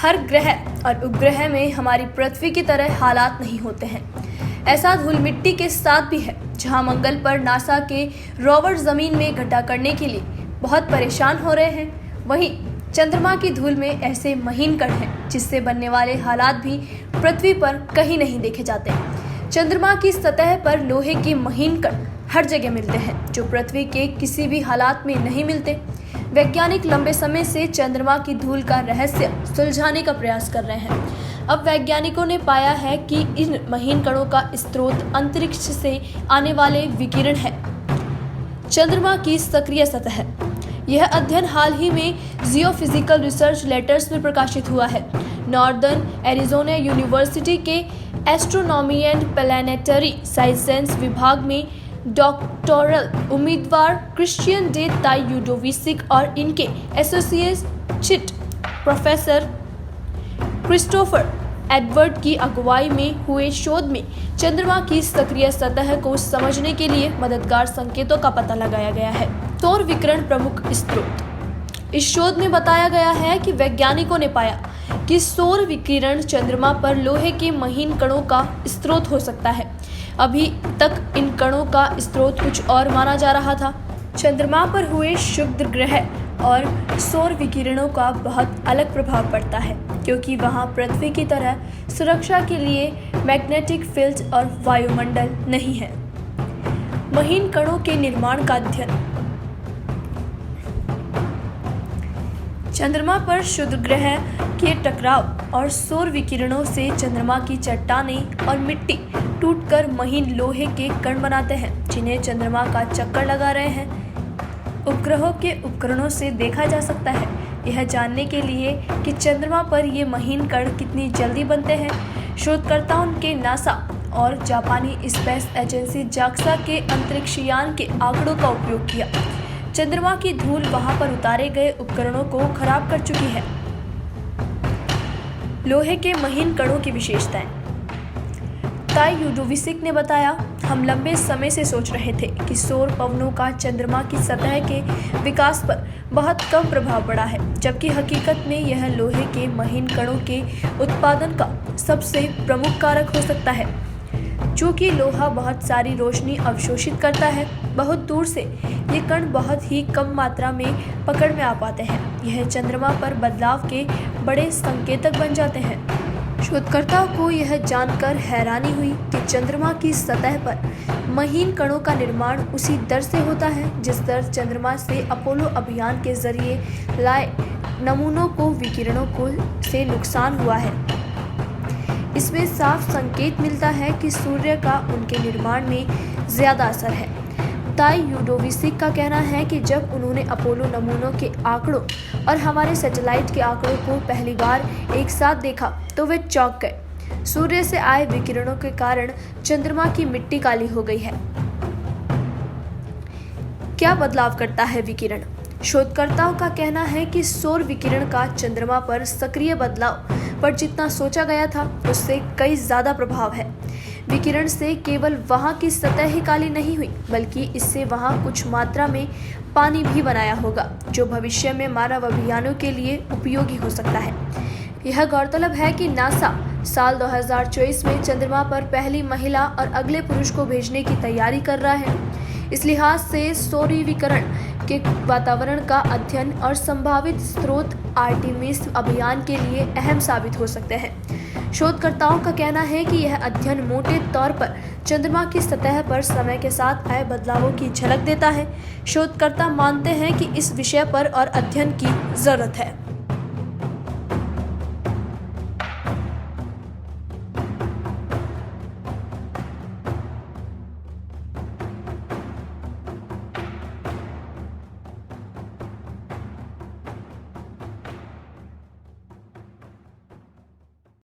हर ग्रह और उपग्रह में हमारी पृथ्वी की तरह हालात नहीं होते हैं। ऐसा धूल मिट्टी के साथ भी है। जहां मंगल पर नासा के रोवर जमीन में गड्ढा करने के लिए बहुत परेशान हो रहे हैं, वहीं चंद्रमा की धूल में ऐसे महीन कण हैं जिससे बनने वाले हालात भी पृथ्वी पर कहीं नहीं देखे जाते। चंद्रमा की सतह पर लोहे के महीन कण हर जगह मिलते हैं जो पृथ्वी के किसी भी हालात में नहीं मिलते। वैज्ञानिक लंबे समय से चंद्रमा की धूल का रहस्य सुलझाने का प्रयास कर रहे हैं। अब वैज्ञानिकों ने पाया है कि इन महीन कणों का स्रोत अंतरिक्ष से आने वाले विकिरण है, चंद्रमा की सक्रिय सतह। यह अध्ययन हाल ही में जियोफिजिकल रिसर्च लेटर्स में प्रकाशित हुआ है। नॉर्दर्न एरिजोना यूनिवर्सिटी के एस्ट्रोनॉमी एंड प्लैनेटरी साइंसेस विभाग में डॉक्टोरल उम्मीदवार क्रिश्चियन डे ताई यूडोविसिक और इनके एसोसिएट प्रोफेसर क्रिस्टोफर एडवर्ड की अगुवाई में हुए शोध में चंद्रमा की सक्रिय सतह को समझने के लिए मददगार संकेतों का पता लगाया गया है। सौर विकिरण प्रमुख स्रोत। इस शोध में बताया गया है कि वैज्ञानिकों ने पाया कि सौर विकिरण चंद्रमा पर लोहे के महीन कणों का स्रोत हो सकता है। अभी तक इन कणों का स्रोत कुछ और माना जा रहा था। चंद्रमा पर हुए क्षुद्र ग्रह और सौर विकिरणों का बहुत अलग प्रभाव पड़ता है, क्योंकि वहां पृथ्वी की तरह सुरक्षा के लिए मैग्नेटिक फील्ड और वायुमंडल नहीं है। महीन कणों के निर्माण का अध्ययन। चंद्रमा पर क्षुद्र ग्रह के टकराव और सौर विकिरणों से चंद्रमा की चट्टानें और मिट्टी टूटकर महीन लोहे के कण बनाते हैं, जिन्हें चंद्रमा का चक्कर लगा रहे हैं। उपग्रहों के उपकरणों से देखा जा सकता है, यह जानने के लिए कि चंद्रमा पर ये महीन कण कितनी जल्दी बनते हैं। शोधकर्ताओं के नासा और जापानी स्पेस एजेंसी जाक्सा के अंतरिक्षयान के आंकड़ों का उपयोग किया। चंद्रमा की धूल वहां पर उतारे गए उपकरणों को खराब कर चुकी है। लोहे के महीन कणों की विशेषताएं। ताई यूडोविसिक ने बताया, हम लंबे समय से सोच रहे थे कि सौर पवनों का चंद्रमा की सतह के विकास पर बहुत कम प्रभाव पड़ा है, जबकि हकीकत में यह लोहे के महीन कणों के उत्पादन का सबसे प्रमुख कारक हो सकता है। चूँकि लोहा बहुत सारी रोशनी अवशोषित करता है, बहुत दूर से ये कण बहुत ही कम मात्रा में पकड़ में आ पाते हैं। यह चंद्रमा पर बदलाव के बड़े संकेतक बन जाते हैं। शोधकर्ताओं को यह जानकर हैरानी हुई कि चंद्रमा की सतह पर महीन कणों का निर्माण उसी दर से होता है जिस दर चंद्रमा से अपोलो अभियान के जरिए लाए नमूनों को विकिरणों से नुकसान हुआ है। इसमें साफ संकेत मिलता है कि सूर्य का उनके निर्माण में ज्यादा असर है। ताई यूडोविसिक का कहना है कि जब उन्होंने अपोलो नमूनों के आंकड़ों और हमारे सैटेलाइट के आंकड़ों को पहली बार एक साथ देखा तो वे चौंक गए। सूर्य से आए विकिरणों के कारण चंद्रमा की मिट्टी काली हो गई है। क्या बदलाव करता है विकिरण? शोधकर्ताओं का कहना है कि सौर विकिरण का चंद्रमा पर सक्रिय बदलाव पर जितना सोचा गया था उससे कई ज्यादा प्रभाव है। विकिरण से केवल वहां की सतह ही काली नहीं हुई, बल्कि इससे वहां कुछ मात्रा में पानी भी बनाया होगा, जो भविष्य में मानव अभियानों के लिए उपयोगी हो सकता है। यह गौरतलब है कि नासा साल 2024 में चंद्रमा पर पहली महिला और अगले पुरुष को भेजने की तैयारी कर रहा है। इस लिहाज से सौर विकिरण के वातावरण का अध्ययन और संभावित स्रोत आर्टेमिस अभियान के लिए अहम साबित हो सकते हैं। शोधकर्ताओं का कहना है कि यह अध्ययन मोटे तौर पर चंद्रमा की सतह पर समय के साथ आए बदलावों की झलक देता है। शोधकर्ता मानते हैं कि इस विषय पर और अध्ययन की जरूरत है।